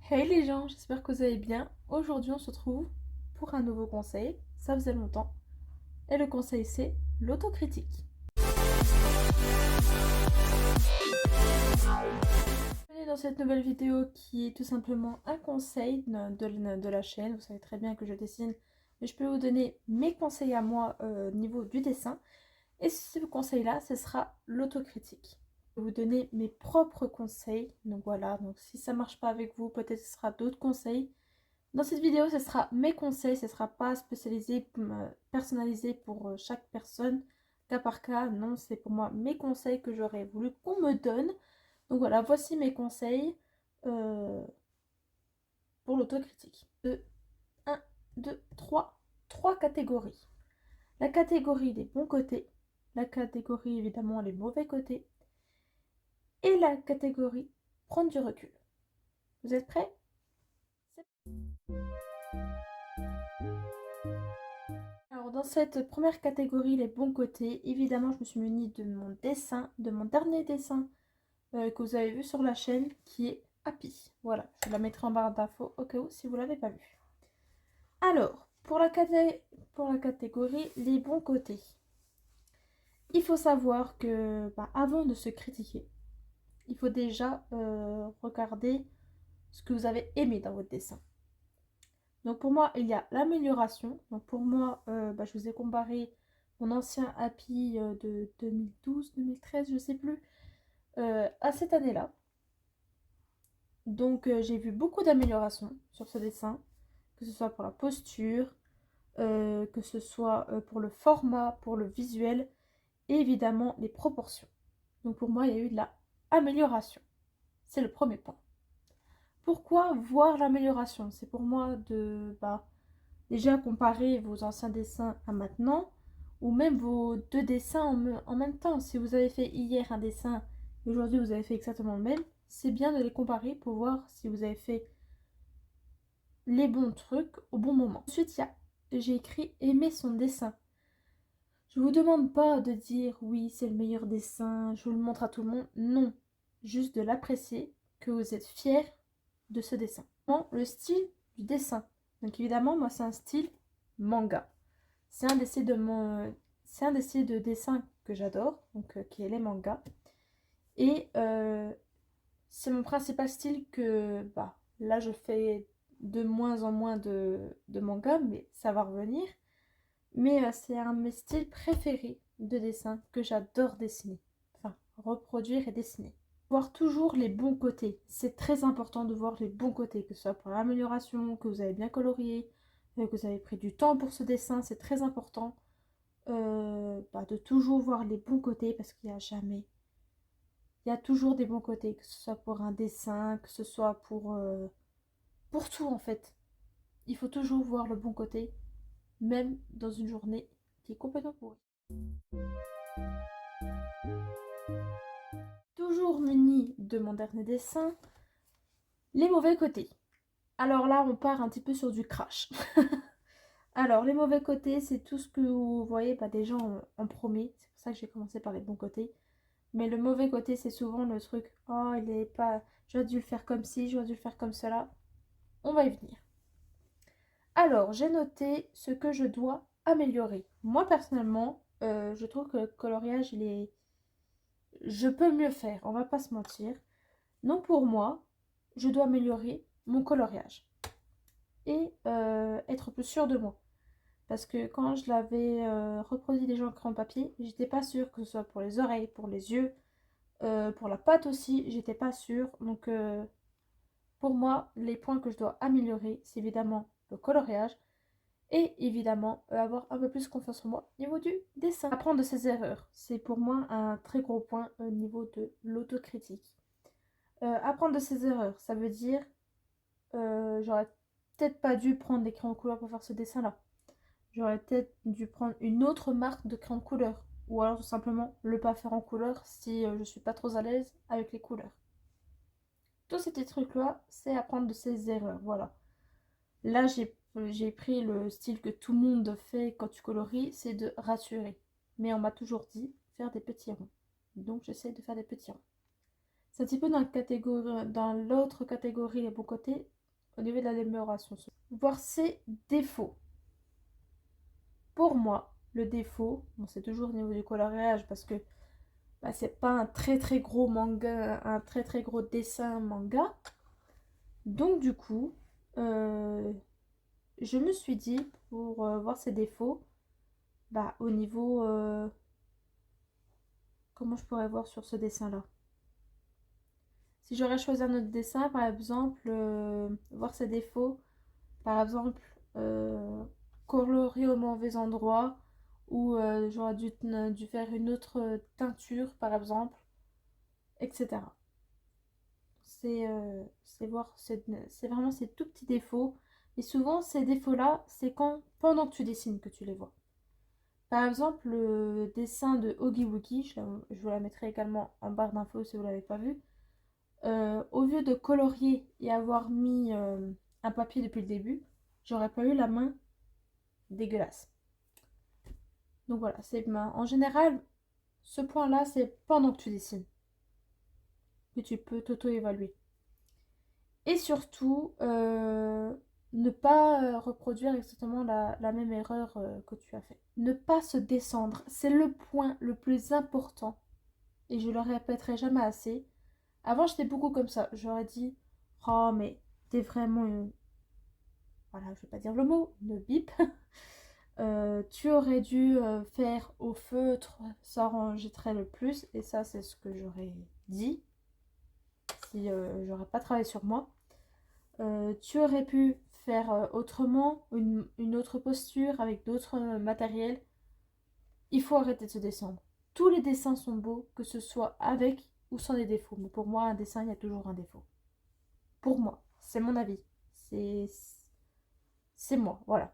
Hey les gens, j'espère que vous allez bien. Aujourd'hui, on se retrouve pour un nouveau conseil. Ça faisait longtemps. Et le conseil, c'est l'autocritique. Bienvenue dans cette nouvelle vidéo qui est tout simplement un conseil de la chaîne. Vous savez très bien que je dessine, mais je peux vous donner mes conseils à moi au niveau du dessin. Et ce conseil-là, ce sera l'autocritique. Je vais vous donner mes propres conseils. Donc voilà, donc si ça marche pas avec vous, peut-être ce sera d'autres conseils. Dans cette vidéo, ce sera mes conseils, ce ne sera pas spécialisé, personnalisé pour chaque personne, cas par cas. Non, c'est pour moi mes conseils que j'aurais voulu qu'on me donne. Donc voilà, voici mes conseils euh, pour l'autocritique. De 1, 2, 3, 3 catégories. La catégorie des bons côtés, la catégorie évidemment les mauvais côtés, et la catégorie prendre du recul. Vous êtes prêts? Alors dans cette première catégorie, les bons côtés, évidemment je me suis munie de mon dessin, de mon dernier dessin que vous avez vu sur la chaîne, qui est Happy. Voilà, je la mettrai en barre d'infos au cas où si vous ne l'avez pas vu. Alors, pour la catégorie les bons côtés, il faut savoir que avant de se critiquer, il faut déjà regarder ce que vous avez aimé dans votre dessin. Donc pour moi, il y a l'amélioration. Donc pour moi, je vous ai comparé mon ancien Happy de 2012-2013, je sais plus, à cette année-là. Donc j'ai vu beaucoup d'améliorations sur ce dessin, que ce soit pour la posture, que ce soit pour le format, pour le visuel, et évidemment les proportions. Donc pour moi, il y a eu de la amélioration. C'est le premier point. Pourquoi voir l'amélioration? C'est pour moi de déjà comparer vos anciens dessins à maintenant, ou même vos deux dessins en même temps. Si vous avez fait hier un dessin et aujourd'hui vous avez fait exactement le même, c'est bien de les comparer pour voir si vous avez fait les bons trucs au bon moment. Ensuite, j'ai écrit aimer son dessin. Je vous demande pas de dire oui, c'est le meilleur dessin, je vous le montre à tout le monde. Non, juste de l'apprécier, que vous êtes fier de ce dessin. Bon, le style du dessin. Donc évidemment, moi c'est un style manga. C'est un des styles c'est un des styles de dessin que j'adore, donc qui est les mangas. Et c'est mon principal style que là je fais de moins en moins de mangas, mais ça va revenir. Mais c'est un de mes styles préférés de dessin que j'adore dessiner. Enfin, reproduire et dessiner. Voir toujours les bons côtés. C'est très important de voir les bons côtés, que ce soit pour l'amélioration, que vous avez bien colorié, que vous avez pris du temps pour ce dessin. C'est très important de toujours voir les bons côtés parce qu'il n'y a jamais. Il y a toujours des bons côtés, que ce soit pour un dessin, que ce soit pour tout en fait. Il faut toujours voir le bon côté, même dans une journée qui est complètement pourrie. Toujours muni de mon dernier dessin, les mauvais côtés. Alors là, on part un petit peu sur du crash. Alors, les mauvais côtés, c'est tout ce que vous voyez déjà en premier. C'est pour ça que j'ai commencé par les bons côtés. Mais le mauvais côté, c'est souvent le truc, oh, il est pas, j'aurais dû le faire comme ci, j'aurais dû le faire comme cela. On va y venir. Alors, j'ai noté ce que je dois améliorer. Moi, personnellement, je trouve que le coloriage, je peux mieux faire, on va pas se mentir. Donc, pour moi, je dois améliorer mon coloriage et être plus sûre de moi. Parce que quand je l'avais reproduit déjà en crayon papier, j'étais pas sûre que ce soit pour les oreilles, pour les yeux, pour la pâte aussi, j'étais pas sûre. Donc pour moi, les points que je dois améliorer, c'est évidemment le coloriage et évidemment avoir un peu plus confiance en moi au niveau du dessin. Apprendre de ses erreurs, c'est pour moi un très gros point au niveau de l'autocritique. Apprendre de ses erreurs, ça veut dire j'aurais peut-être pas dû prendre des crayons couleur pour faire ce dessin-là. J'aurais peut-être dû prendre une autre marque de crayon de couleur. Ou alors tout simplement le pas faire en couleur si je suis pas trop à l'aise avec les couleurs. Tous ces petits trucs-là, c'est apprendre de ses erreurs. Voilà. Là, j'ai pris le style que tout le monde fait quand tu colories, c'est de rassurer. Mais on m'a toujours dit faire des petits ronds. Donc j'essaie de faire des petits ronds. C'est un petit peu dans l'autre catégorie, les bons côtés, au niveau de l'amélioration. Voir ses défauts. Pour moi, le défaut, bon, c'est toujours au niveau du coloriage parce que bah, c'est pas un très très gros manga, un très très gros dessin manga. Donc du coup, je me suis dit pour voir ses défauts, bah au niveau, comment je pourrais voir sur ce dessin-là? Si j'aurais choisi un autre dessin, par exemple, voir ses défauts, par exemple, colorer au mauvais endroit, ou j'aurais dû faire une autre teinture, par exemple, etc. C'est vraiment ces tout petits défauts. Et souvent, ces défauts-là, c'est pendant que tu dessines que tu les vois. Par exemple, le dessin de Oogie Woogie, je vous la mettrai également en barre d'infos si vous ne l'avez pas vu. Au lieu de colorier et avoir mis un papier depuis le début, j'aurais pas eu la main dégueulasse. Donc voilà, en général, ce point-là, c'est pendant que tu dessines que tu peux t'auto-évaluer. Et surtout, ne pas reproduire exactement la même erreur que tu as fait. Ne pas se descendre, c'est le point le plus important. Et je le répéterai jamais assez. Avant, j'étais beaucoup comme ça. J'aurais dit, oh, mais t'es vraiment voilà, je vais pas dire le mot, une bip. Tu aurais dû faire au feutre, ça rangerait le plus. Et ça, c'est ce que j'aurais dit si j'aurais pas travaillé sur moi. Tu aurais pu faire autrement, une autre posture avec d'autres matériels. Il faut arrêter de se descendre. Tous les dessins sont beaux, que ce soit avec ou sans des défauts. Mais pour moi, un dessin, il y a toujours un défaut. Pour moi, c'est mon avis. C'est c'est moi, voilà.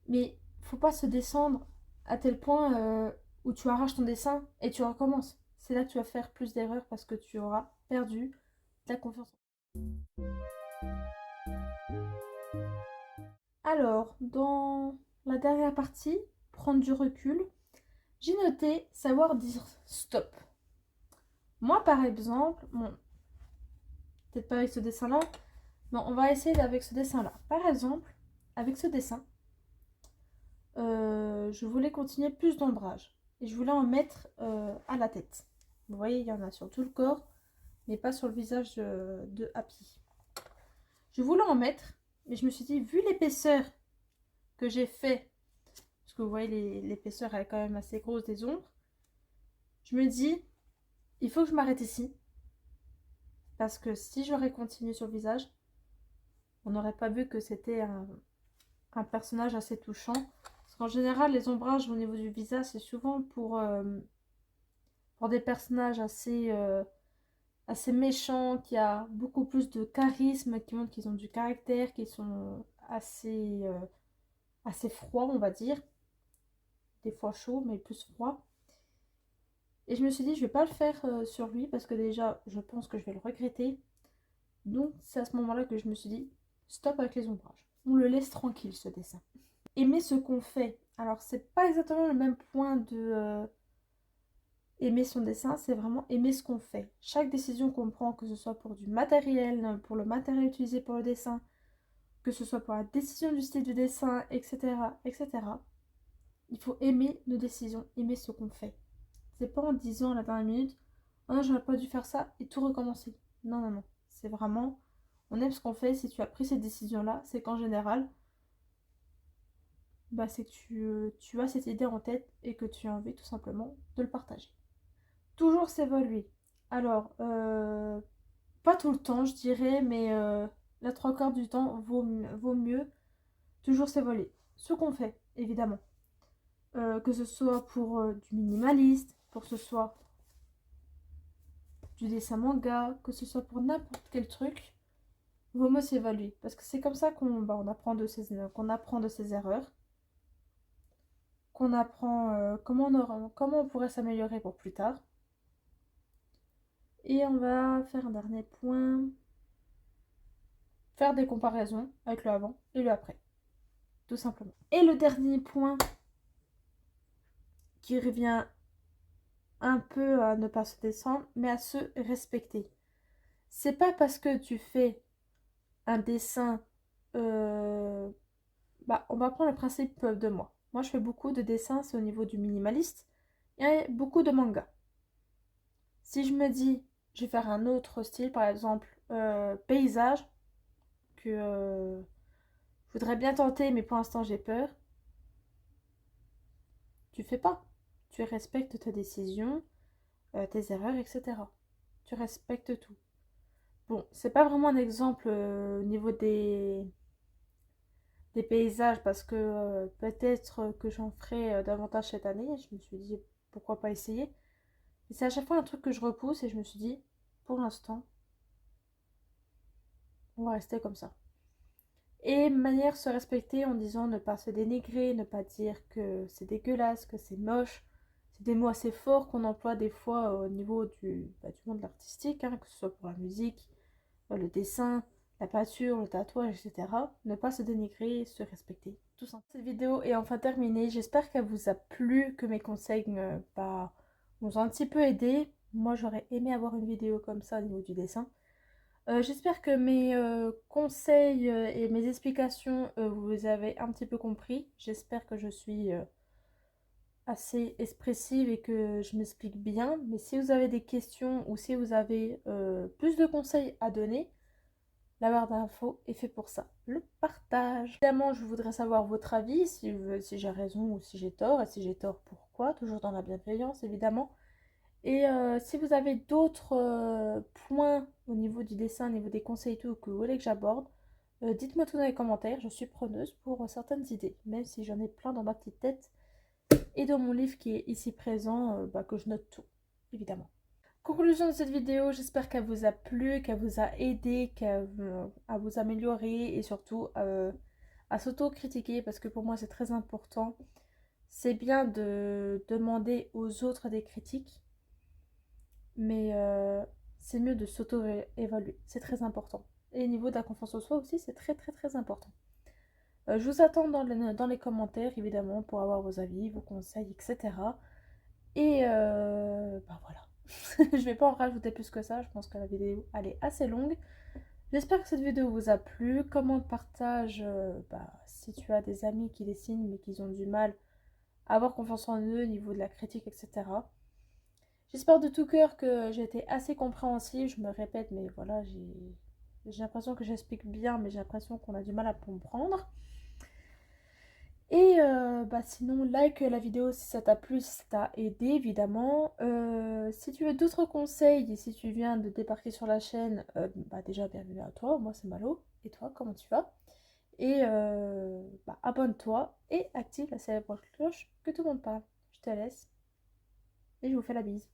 Mais faut pas se descendre à tel point où tu arraches ton dessin et tu recommences. C'est là que tu vas faire plus d'erreurs parce que tu auras perdu ta confiance. Alors, dans la dernière partie, prendre du recul, j'ai noté savoir dire stop. Moi, par exemple, bon, peut-être pas avec ce dessin-là, mais on va essayer avec ce dessin-là. Par exemple, avec ce dessin, je voulais continuer plus d'ombrage. Et je voulais en mettre à la tête. Vous voyez, il y en a sur tout le corps, mais pas sur le visage de Happy. Je voulais en mettre, mais je me suis dit, vu l'épaisseur que j'ai fait, parce que vous voyez, l'épaisseur elle est quand même assez grosse des ombres, je me dis, il faut que je m'arrête ici. Parce que si j'aurais continué sur le visage, on n'aurait pas vu que c'était un personnage assez touchant. Parce qu'en général, les ombrages au niveau du visage, c'est souvent pour des personnages assez méchants, qui a beaucoup plus de charisme, qui montrent qu'ils ont du caractère, qui sont assez froids, on va dire. Des fois chauds, mais plus froids. Et je me suis dit, je vais pas le faire sur lui, parce que déjà, je pense que je vais le regretter. Donc, c'est à ce moment-là que je me suis dit, stop avec les ombrages. On le laisse tranquille, ce dessin. Aimer ce qu'on fait. Alors, c'est pas exactement le même point de aimer son dessin, c'est vraiment aimer ce qu'on fait. Chaque décision qu'on prend, que ce soit pour du matériel, pour le matériel utilisé pour le dessin, que ce soit pour la décision du style de dessin, etc., etc., il faut aimer nos décisions, aimer ce qu'on fait. C'est pas en disant à la dernière minute, oh non, j'aurais pas dû faire ça et tout recommencer. Non, non, non. C'est vraiment, on aime ce qu'on fait. Si tu as pris cette décision-là, c'est qu'en général, bah, c'est que tu as cette idée en tête et que tu as envie tout simplement de le partager. Toujours s'évoluer. Alors, pas tout le temps, je dirais, mais la trois quarts du temps vaut mieux toujours s'évoluer. Ce qu'on fait, évidemment. Que ce soit pour du minimaliste, pour que ce soit du dessin manga, que ce soit pour n'importe quel truc, vaut mieux s'évaluer. Parce que c'est comme ça on apprend qu'on apprend de ses erreurs, qu'on apprend comment on pourrait s'améliorer pour plus tard. Et on va faire un dernier point. Faire des comparaisons avec le avant et le après. Tout simplement. Et le dernier point qui revient un peu à ne pas se descendre, mais à se respecter. C'est pas parce que tu fais un dessin, euh, on va prendre le principe de moi. Moi, je fais beaucoup de dessins, c'est au niveau du minimaliste, et beaucoup de mangas. Si je me dis, je vais faire un autre style, par exemple, paysage, que je voudrais bien tenter, mais pour l'instant j'ai peur, tu fais pas. Tu respectes ta décision, tes erreurs, etc. Tu respectes tout. Bon, c'est pas vraiment un exemple au niveau des paysages parce que peut-être que j'en ferai davantage cette année. Je me suis dit pourquoi pas essayer. Et c'est à chaque fois un truc que je repousse et je me suis dit pour l'instant, on va rester comme ça. Et manière se respecter en disant ne pas se dénigrer, ne pas dire que c'est dégueulasse, que c'est moche. C'est des mots assez forts qu'on emploie des fois au niveau du monde artistique, hein, que ce soit pour la musique, le dessin, la peinture, le tatouage, etc. Ne pas se dénigrer, se respecter. Tout ça. Cette vidéo est enfin terminée. J'espère qu'elle vous a plu, que mes conseils vous ont un petit peu aidé. Moi, j'aurais aimé avoir une vidéo comme ça au niveau du dessin. J'espère que mes conseils et mes explications, vous les avez un petit peu compris. J'espère que je suis assez expressive et que je m'explique bien. Mais si vous avez des questions ou si vous avez plus de conseils à donner, la barre d'infos est fait pour ça. Le partage. Évidemment, je voudrais savoir votre avis, si j'ai raison ou si j'ai tort. Et si j'ai tort, pourquoi? Toujours dans la bienveillance, évidemment. Et si vous avez d'autres points au niveau du dessin, au niveau des conseils et tout que vous voulez que j'aborde, dites-moi tout dans les commentaires. Je suis preneuse pour certaines idées, même si j'en ai plein dans ma petite tête et dans mon livre qui est ici présent, que je note tout, évidemment. Conclusion de cette vidéo, j'espère qu'elle vous a plu, qu'elle vous a aidé, à vous améliorer et surtout à s'auto-critiquer parce que pour moi c'est très important. C'est bien de demander aux autres des critiques, mais c'est mieux de s'auto-évaluer, c'est très important. Et au niveau de la confiance en soi aussi, c'est très très très important. Je vous attends dans les commentaires, évidemment, pour avoir vos avis, vos conseils, etc. Et voilà. Je vais pas en rajouter plus que ça, je pense que la vidéo, elle est assez longue. J'espère que cette vidéo vous a plu. Commente, partage, si tu as des amis qui dessinent mais qui ont du mal à avoir confiance en eux au niveau de la critique, etc. J'espère de tout cœur que j'ai été assez compréhensive. Je me répète, mais voilà, j'ai l'impression que j'explique bien, mais j'ai l'impression qu'on a du mal à comprendre. Et sinon, like la vidéo si ça t'a plu, si ça t'a aidé, évidemment. Si tu veux d'autres conseils et si tu viens de débarquer sur la chaîne, déjà bienvenue à toi, moi c'est Malo. Et toi, comment tu vas? Et abonne-toi et active la célèbre cloche que tout le monde parle. Je te laisse et je vous fais la bise.